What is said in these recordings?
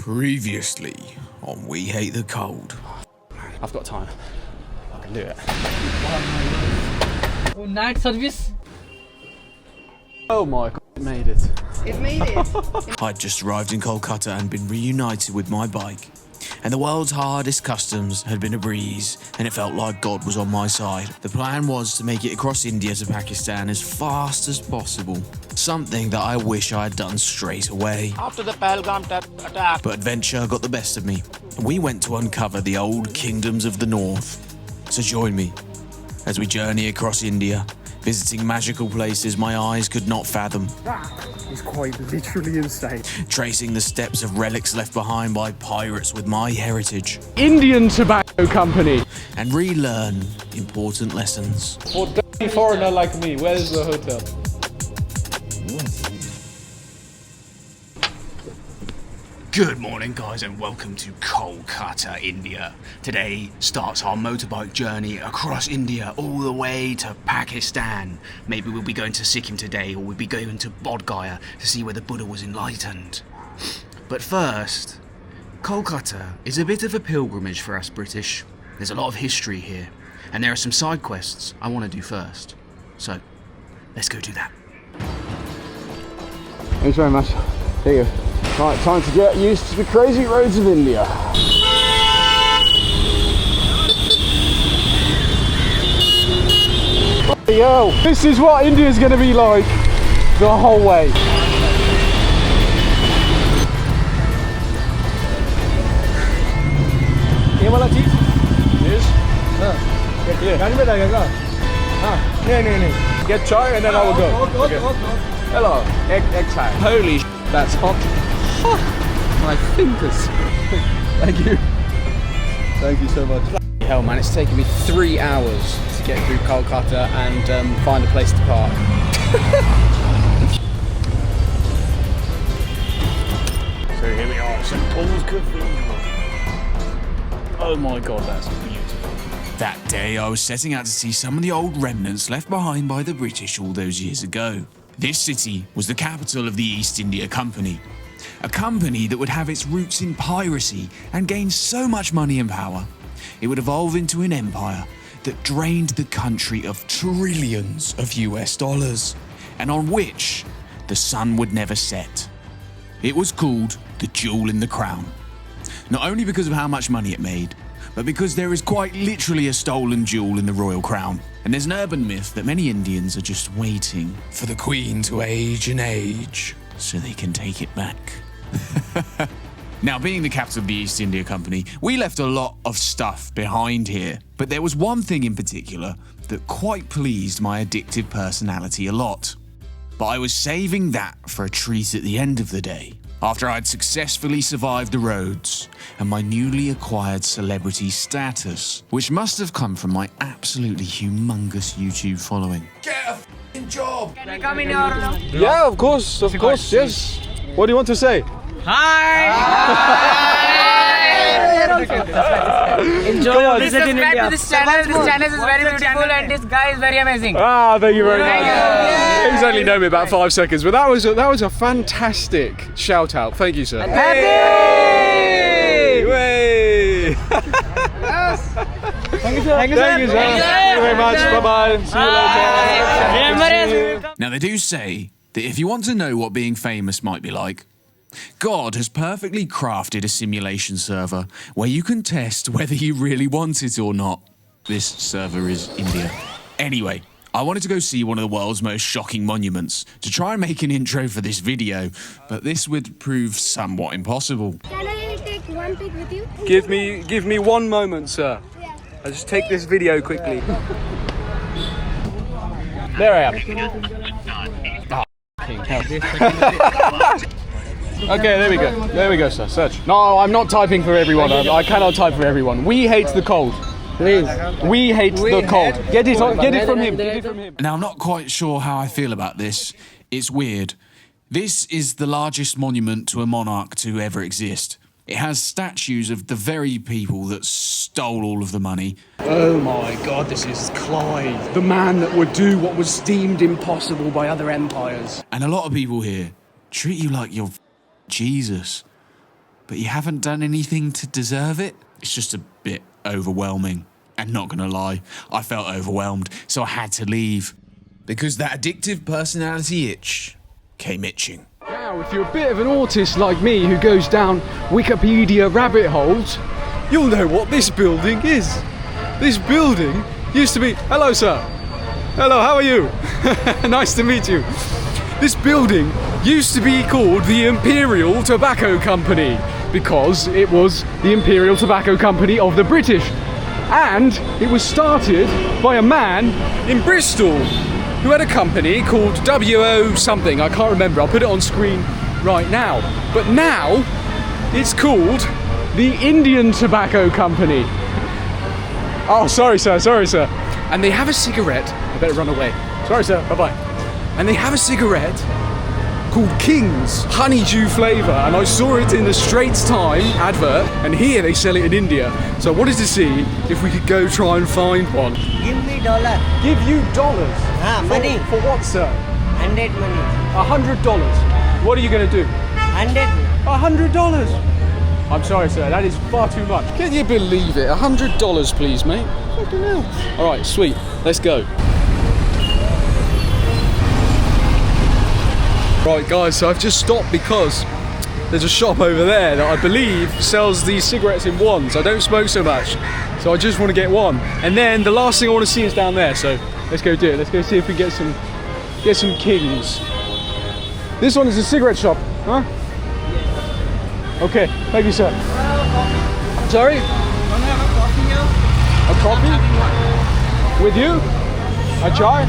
Previously on We Hate the Cold. I've got time. I can do it. Oh, night service. Oh my god, it made it. It made it. I'd just arrived in Kolkata and been reunited with my bike. And the world's hardest customs had been a breeze, and it felt like God was on my side. The plan was to make it across India to Pakistan as fast as possible. Something that I wish I had done straight away. After the Pahalgam attack. But adventure got the best of me, and we went to uncover the old kingdoms of the north. So join me as we journey across India, visiting magical places my eyes could not fathom. It's quite literally insane. Tracing the steps of relics left behind by pirates with my heritage. Indian Tobacco Company. And relearn important lessons. For a foreigner like me, where is the hotel? Good morning, guys, and welcome to Kolkata, India. Today starts our motorbike journey across India all the way to Pakistan. Maybe we'll be going to Sikkim today, or we'll be going to Bodh Gaya to see where the Buddha was enlightened. But first, Kolkata is a bit of a pilgrimage for us British. There's a lot of history here, and there are some side quests I want to do first. So, let's go do that. Thanks very much. Here you go. Right, time to get used to the crazy roads of India. Yo, this is what India's going to be like the whole way. ये वाला चीज? Yes. ये गाड़ी में लगेगा? हाँ, नहीं. Get chai and then I will go. Okay. Hello, egg chai. Holy sh**, that's hot. My fingers. Thank you. Thank you so much. Hell man, it's taken me 3 hours to get through Kolkata and find a place to park. So here we are, St Paul's Cathedral. Oh my god, that's beautiful. That day I was setting out to see some of the old remnants left behind by the British all those years ago. This city was the capital of the East India Company. A company that would have its roots in piracy and gain so much money and power, it would evolve into an empire that drained the country of trillions of US dollars, and on which the sun would never set. It was called the Jewel in the Crown. Not only because of how much money it made, but because there is quite literally a stolen jewel in the royal crown. And there's an urban myth that many Indians are just waiting for the Queen to age and age so they can take it back. Now, being the capital of the East India Company, we left a lot of stuff behind here. But there was one thing in particular that quite pleased my addictive personality a lot. But I was saving that for a treat at the end of the day, after I'd successfully survived the roads and my newly acquired celebrity status, which must have come from my absolutely humongous YouTube following. Get a f***ing job! Can I come in your room? Yeah, of course, yes. What do you want to say? Hi! Enjoy your visit in India. Subscribe to this channel. This channel is very beautiful and this guy is very amazing. Ah, thank you very much. He's only known me about 5 seconds, but that was a fantastic shout out. Thank you, sir. Happy! Way! Thank you, sir. Thank you, sir. Thank you very much. Bye-bye. See you later. Now, they do say that if you want to know what being famous might be like, God has perfectly crafted a simulation server where you can test whether you really want it or not. This server is India. Anyway, I wanted to go see one of the world's most shocking monuments to try and make an intro for this video, but this would prove somewhat impossible. Can I take one pic with you? Give me 1 moment, sir. Yeah. I'll just take this video quickly. There I am. Okay, there we go. There we go, sir. Search. No, I'm not typing for everyone. I cannot type for everyone. We hate the cold. Please. We hate the cold. Get it from him. Get it from him. Now, I'm not quite sure how I feel about this. It's weird. This is the largest monument to a monarch to ever exist. It has statues of the very people that stole all of the money. Oh my god, this is Clive, the man that would do what was deemed impossible by other empires. And a lot of people here treat you like you're Jesus. but you haven't done anything to deserve it? It's just a bit overwhelming. And not gonna lie, I felt overwhelmed, so I had to leave. Because that addictive personality itch came itching. Now, if you're a bit of an autist like me who goes down Wikipedia rabbit holes, you'll know what this building is. This building used to be... Hello, sir. Hello, how are you? Nice to meet you. This building used to be called the Imperial Tobacco Company because it was the Imperial Tobacco Company of the British. And it was started by a man in Bristol who had a company called WO something. I can't remember. I'll put it on screen right now. But now it's called the Indian Tobacco Company. Oh, sorry, sir. Sorry, sir. And they have a cigarette. I better run away. Sorry, sir. Bye-bye. And they have a cigarette called King's Honeydew flavour, and I saw it in the Straits Time advert, and here they sell it in India. So I wanted to see if we could go try and find one. Give me dollar. Give you dollars? Money. For what, sir? 100 money. $100. What are you going to do? 100. $100? I'm sorry, sir, that is far too much. Can you believe it? $100, please, mate. Fucking hell. All right, sweet. Let's go. Right, guys, so I've just stopped because there's a shop over there that I believe sells these cigarettes in ones. I don't smoke so much, so I just want to get one. And then the last thing I want to see is down there, so let's go do it. Let's go see if we get some Kings. This one is a cigarette shop, huh? Okay, thank you, sir. Sorry? A coffee? With you? A chai?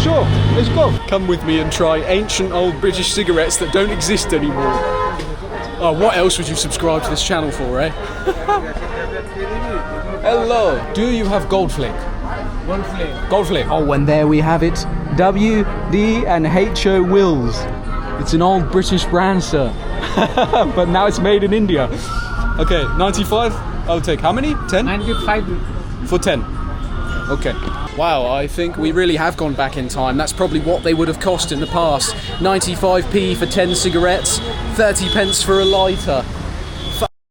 Sure, let's go. Come with me and try ancient old British cigarettes that don't exist anymore. Oh, what else would you subscribe to this channel for, eh? Hello. Do you have gold flake? Gold flake. Gold flake. Oh, and there we have it. W, D, and H-O Wills. It's an old British brand, sir. But now it's made in India. Okay, 95? I'll take how many? 10? 95. For 10. Okay. Wow, I think we really have gone back in time. That's probably what they would have cost in the past. 95p for 10 cigarettes, 30 pence for a lighter.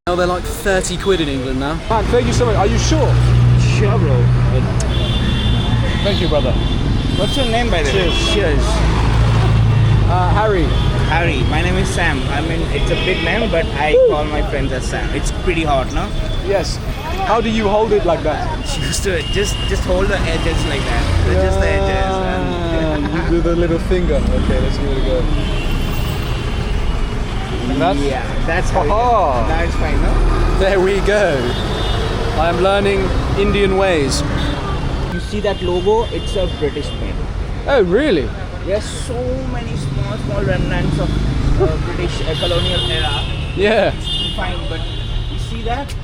Now they're like 30 quid in England now. Man, thank you so much. Are you sure? Sure, bro. Thank you, brother. What's your name, by the way? Cheers. Harry. Harry. My name is Sam. I mean, it's a big name, but I call my friends as Sam. It's pretty hot, no? Yes. How do you hold it like that? Just hold the edges like that. So just the edges. You do the little finger. Okay, let's give it a go. Like that? Yeah, that's how That's fine, no? There we go. I am learning Indian ways. You see that logo? It's a British made. Oh, really? There's so many small remnants of British colonial era. Yeah. It's fine, but you see that?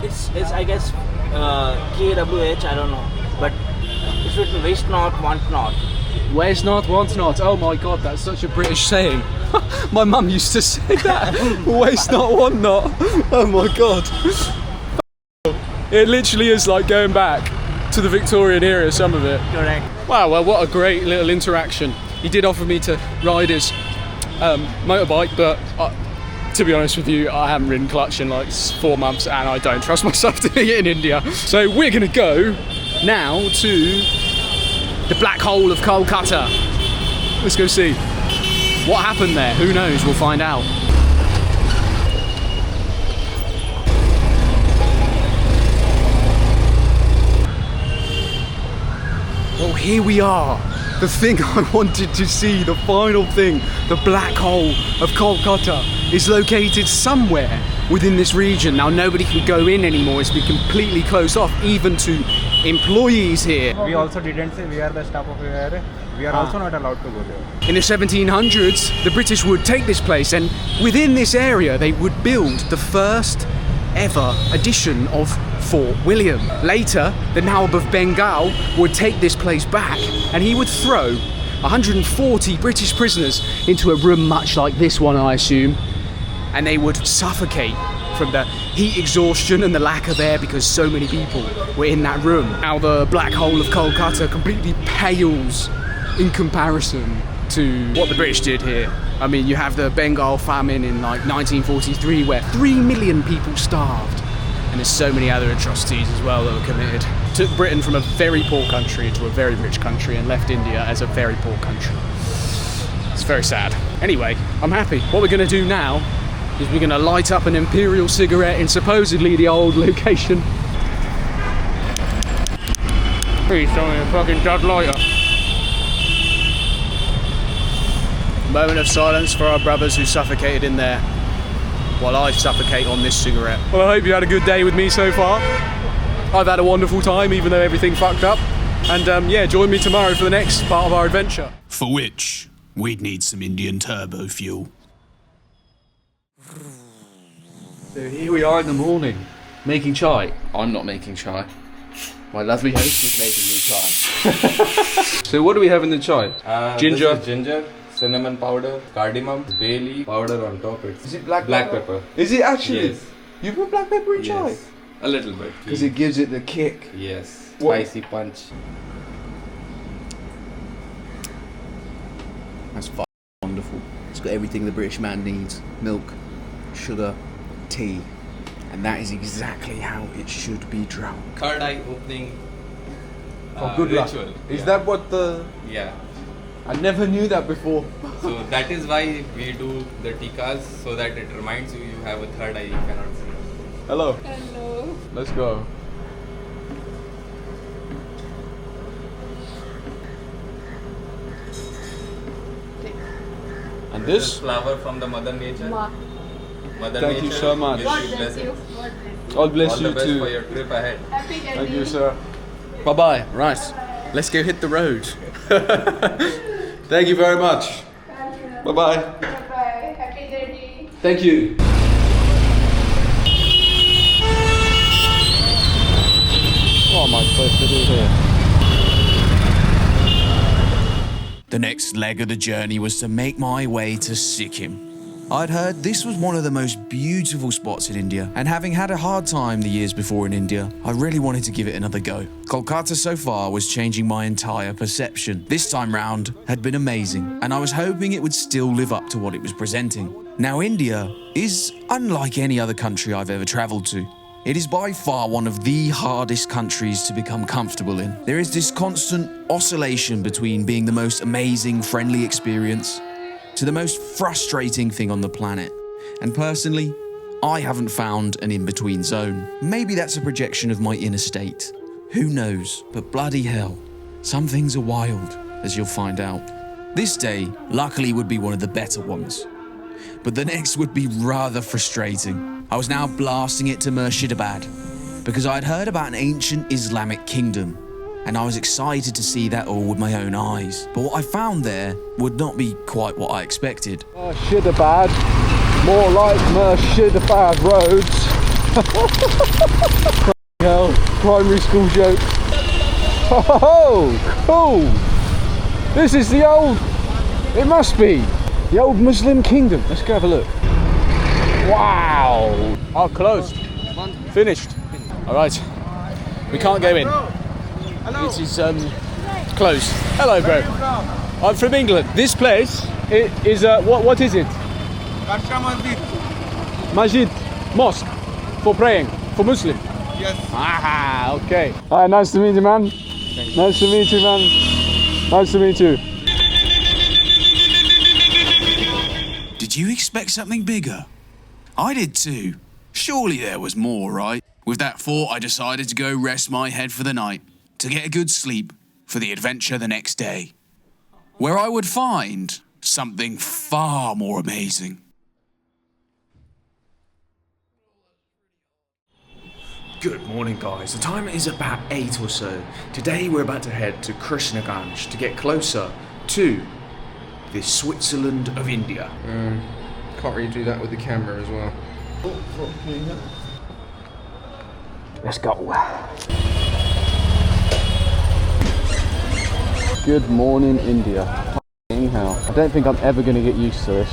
It's I guess KWH, I don't know, but it's written waste not, want not. Waste not, want not. Oh my god, that's such a British saying. My mum used to say that. Waste not, want not. Oh my god. It literally is like going back to the Victorian era, some of it. Correct. Wow, well, what a great little interaction. He did offer me to ride his motorbike, but to be honest with you, I haven't ridden clutch in like 4 months and I don't trust myself doing it in India. So we're gonna go now to the black hole of Kolkata. Let's go see what happened there. Who knows? We'll find out. Well, here we are. The thing I wanted to see, the final thing, the black hole of Kolkata, is located somewhere within this region. Now, nobody can go in anymore. It's been completely closed off, even to employees here. We also didn't say we are the staff of the area. We are also not allowed to go there. In the 1700s, the British would take this place, and within this area, they would build the first ever edition of Fort William. Later, the Nawab of Bengal would take this place back, and he would throw 140 British prisoners into a room much like this one, I assume, and they would suffocate from the heat exhaustion and the lack of air because so many people were in that room. Now the black hole of Kolkata completely pales in comparison to what the British did here. I mean, you have the Bengal famine in like 1943 where 3 million people starved. And there's so many other atrocities as well that were committed. Took Britain from a very poor country into a very rich country and left India as a very poor country. It's very sad. Anyway, I'm happy. What we're going to do now is we're going to light up an Imperial cigarette in supposedly the old location. Please tell me a fucking dud lighter. Moment of silence for our brothers who suffocated in there while I suffocate on this cigarette. Well, I hope you had a good day with me so far. I've had a wonderful time, even though everything fucked up. And yeah, join me tomorrow for the next part of our adventure. For which, we'd need some Indian turbo fuel. So here we are in the morning, making chai. I'm not making chai. My lovely host is making me chai. So what do we have in the chai? Ginger. This is ginger, cinnamon powder, cardamom, bay leaf powder on top. Is it black pepper? Is it actually? Yes. You put black pepper in chai? Yes. A little bit. Because it gives it the kick. Yes. What? Spicy punch. That's wonderful. It's got everything the British man needs. Milk, sugar, tea. And that is exactly how it should be drunk. Third eye opening. Good ritual. luck. Is that what the... Yeah. I never knew that before. So that is why we do the tikas, so that it reminds you have a third eye you cannot see. Hello. Hello. Let's go. And This this? flower from the Mother Nature. Ma. Mother Thank you Nature so much. gives God you bless you. blessings. God bless you. God bless All you the best too. for your trip ahead. Happy journey. Thank you, sir. Bye-bye. Right. Let's go hit the road. Thank you very much. Bye-bye. Bye-bye. Happy journey. Thank you. What am I supposed to do here? The next leg of the journey was to make my way to Sikkim. I'd heard this was one of the most beautiful spots in India, and having had a hard time the years before in India, I really wanted to give it another go. Kolkata so far was changing my entire perception. This time round had been amazing, and I was hoping it would still live up to what it was presenting. Now, India is unlike any other country I've ever travelled to. It is by far one of the hardest countries to become comfortable in. There is this constant oscillation between being the most amazing, friendly experience to the most frustrating thing on the planet. And personally, I haven't found an in-between zone. Maybe that's a projection of my inner state. Who knows? But bloody hell, some things are wild, as you'll find out. This day, luckily, would be one of the better ones. But the next would be rather frustrating. I was now blasting it to Murshidabad because I'd heard about an ancient Islamic kingdom, and I was excited to see that all with my own eyes. But what I found there would not be quite what I expected. Murshidabad, more like Murshidabad roads. Hell, primary school joke. Oh, cool. This is the old, it must be, the old Muslim kingdom. Let's go have a look. Wow. Oh, closed. Finished. All right. We can't go in. It is closed. Hello, bro. I'm from England. This place is what is it? Mazjid, mosque for praying for Muslim. Yes. Ah, okay. Hi, nice to meet you, man. Nice to meet you, man. Nice to meet you. Did you expect something bigger? I did too. Surely there was more, right? With that thought, I decided to go rest my head for the night, to get a good sleep for the adventure the next day, where I would find something far more amazing. Good morning, guys. The time is about 8 or so. Today we're about to head to Krishnaganj to get closer to the Switzerland of India. Can't really do that with the camera as well. Let's go. Good morning, India. F***ing hell. I don't think I'm ever going to get used to this.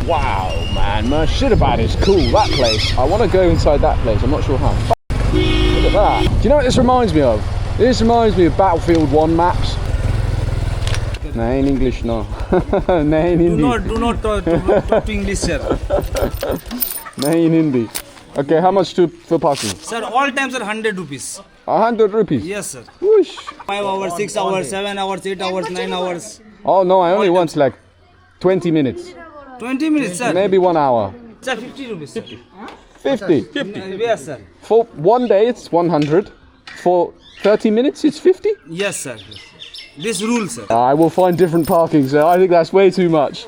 Wow, man. man, Murshidabad is cool. That place. I want to go inside that place. I'm not sure how. Look at that. Do you know what this reminds me of? This reminds me of Battlefield 1 maps. No, in English, no. No, in Hindi. Do not talk to English, sir. No, in Hindi. Okay, how much for parking? Sir, all times are 100 rupees. 100 rupees? Yes, sir. Whoosh. 5 hours, 6 hours, 7 hours, 8 hours, 9 hours. Oh no, I only want like 20 minutes. 20 minutes, sir. Maybe 1 hour. Sir, 50 rupees. 50? Yes, sir. For 1 day it's 100. For 30 minutes it's 50? Yes, sir. This rule, sir. I will find different parking, sir. I think that's way too much.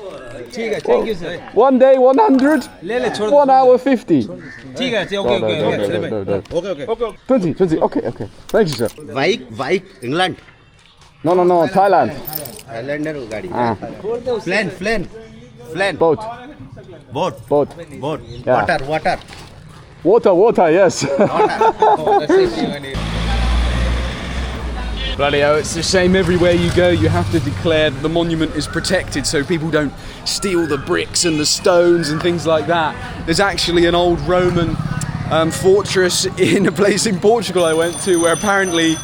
Thank you, sir. 1 day 100, 1 hour 50. Okay. 20, okay. Thank you, sir. Bike, England. No, Thailand. Islander गाड़ी. Plane. Boat. Yeah. Water. Yes. Bloody hell, it's the same everywhere you go. You have to declare that the monument is protected so people don't steal the bricks and the stones and things like that. There's actually an old Roman fortress in a place in Portugal I went to where apparently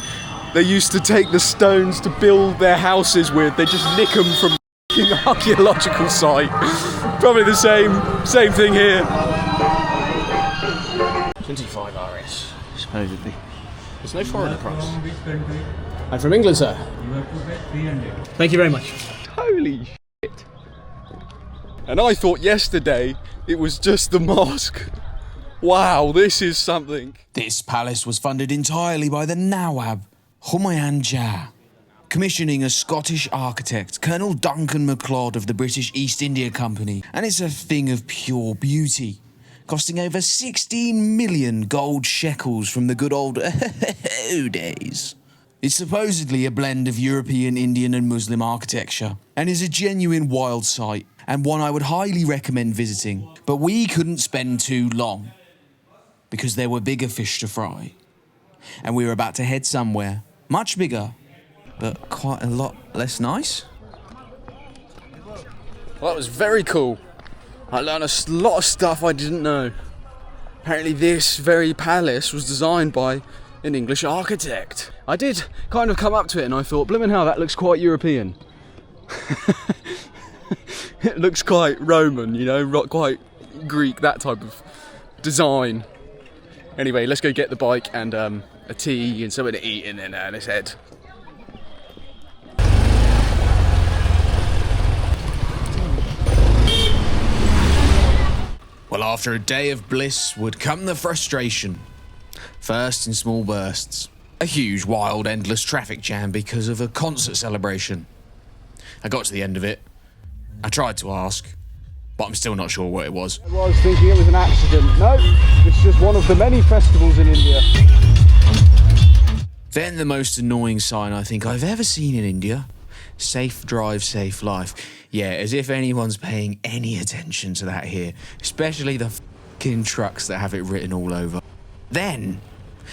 they used to take the stones to build their houses with. They just nick them from an archaeological site. Probably the same thing here. 25 RS, supposedly. There's no foreigner price. I'm from England, sir. You have to pay 300. Thank you very much. Holy shit. And I thought yesterday it was just the mosque. Wow, this is something. This palace was funded entirely by the Nawab, Hmmmmm Jah, commissioning a Scottish architect, Colonel Duncan MacLeod of the British East India Company, and it's a thing of pure beauty, costing over 16 million gold shekels from the good old days. It's supposedly a blend of European, Indian and Muslim architecture, and is a genuine wild sight, and one I would highly recommend visiting. But we couldn't spend too long, because there were bigger fish to fry. And we were about to head somewhere much bigger, but quite a lot less nice. Well, that was very cool. I learned a lot of stuff I didn't know. Apparently this very palace was designed by an English architect. I did kind of come up to it and I thought, blimmin' hell, that looks quite European. It looks quite Roman, you know, quite Greek, that type of design. Anyway, let's go get the bike and a tea and something to eat and then let's head. Well, after a day of bliss would come the frustration. First in small bursts. A huge, wild, endless traffic jam because of a concert celebration. I got to the end of it. I tried to ask, but I'm still not sure what it was. I was thinking it was an accident. No, it's just one of the many festivals in India. Then the most annoying sign I think I've ever seen in India. Safe drive, safe life. Yeah, as if anyone's paying any attention to that here. Especially the f***ing trucks that have it written all over. Then,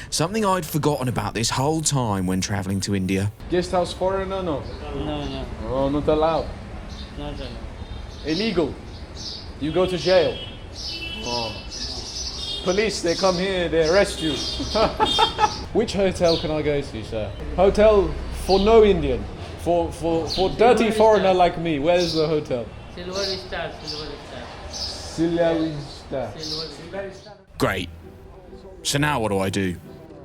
something I'd forgotten about this whole time when travelling to India. Guest house foreigner, no? No. Oh, not allowed. No. Illegal. You go to jail. Oh. Police, they come here, they arrest you. Which hotel can I go to, sir? Hotel for no Indian. For dirty foreigner like me. Where is the hotel? Silver Star. Great. So now what do I do?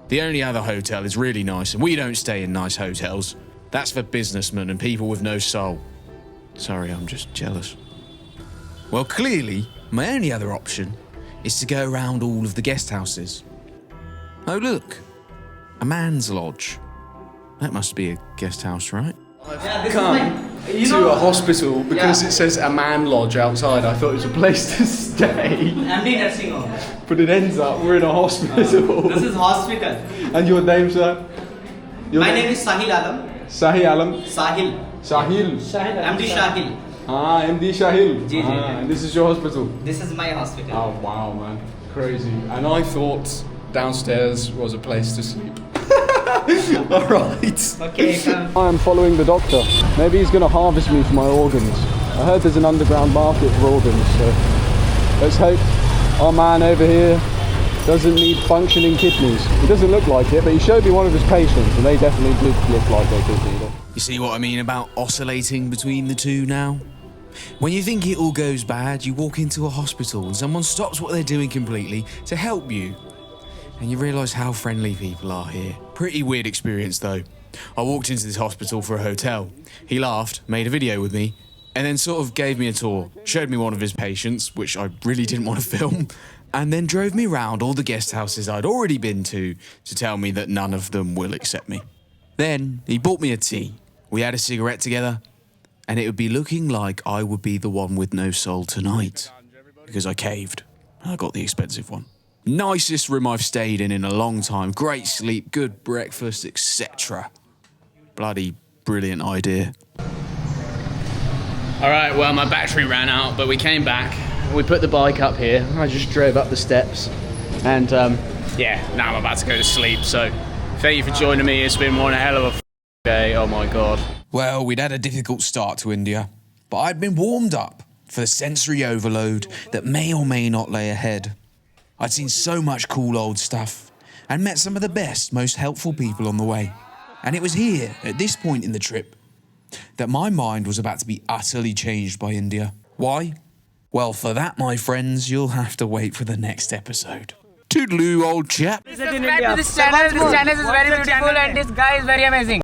The only other hotel is really nice, and we don't stay in nice hotels. That's for businessmen and people with no soul. Sorry, I'm just jealous. Well, clearly, my only other option is to go around all of the guest houses. Oh, look. A man's lodge. That must be a guest house, right? I've come to a hospital because it says a man lodge outside. I thought it was a place to stay. MD nursing home. But it ends up we're in a hospital. This is hospital. And your name, sir? My name is Sahil Alam. Sahil Alam. Sahil. Sahil. MD Shahil. Ah, MD Shahil. Ji. And this is your hospital? This is my hospital. Oh, wow, man. Crazy. And I thought downstairs was a place to sleep. Alright. Okay, come. I am following the doctor. Maybe he's going to harvest me for my organs. I heard there's an underground market for organs, so Let's hope our man over here doesn't need functioning kidneys. He doesn't look like it, but he showed me one of his patients, and they definitely did look like they did need it. You see what I mean about oscillating between the two now? When you think it all goes bad, you walk into a hospital and someone stops what they're doing completely to help you. And you realise how friendly people are here. Pretty weird experience though. I walked into this hospital for a hotel. He laughed, made a video with me, and then sort of gave me a tour, showed me one of his patients, which I really didn't want to film, and then drove me round all the guest houses I'd already been to tell me that none of them will accept me. Then he bought me a tea. We had a cigarette together, and it would be looking like I would be the one with no soul tonight, because I caved and I got the expensive one. Nicest room I've stayed in a long time. Great sleep, good breakfast, etc. Bloody brilliant idea. All right, well, my battery ran out, but we came back. We put the bike up here. I just drove up the steps, and yeah, now I'm about to go to sleep. So thank you for joining me. It's been one hell of a day. Oh my God. Well, we'd had a difficult start to India, but I'd been warmed up for the sensory overload that may or may not lay ahead. I'd seen so much cool old stuff and met some of the best, most helpful people on the way. And it was here, at this point in the trip, that my mind was about to be utterly changed by India. Why? Well, for that, my friends, you'll have to wait for the next episode. Toodaloo, old chap. Subscribe to this channel. This channel is very beautiful and this guy is very amazing.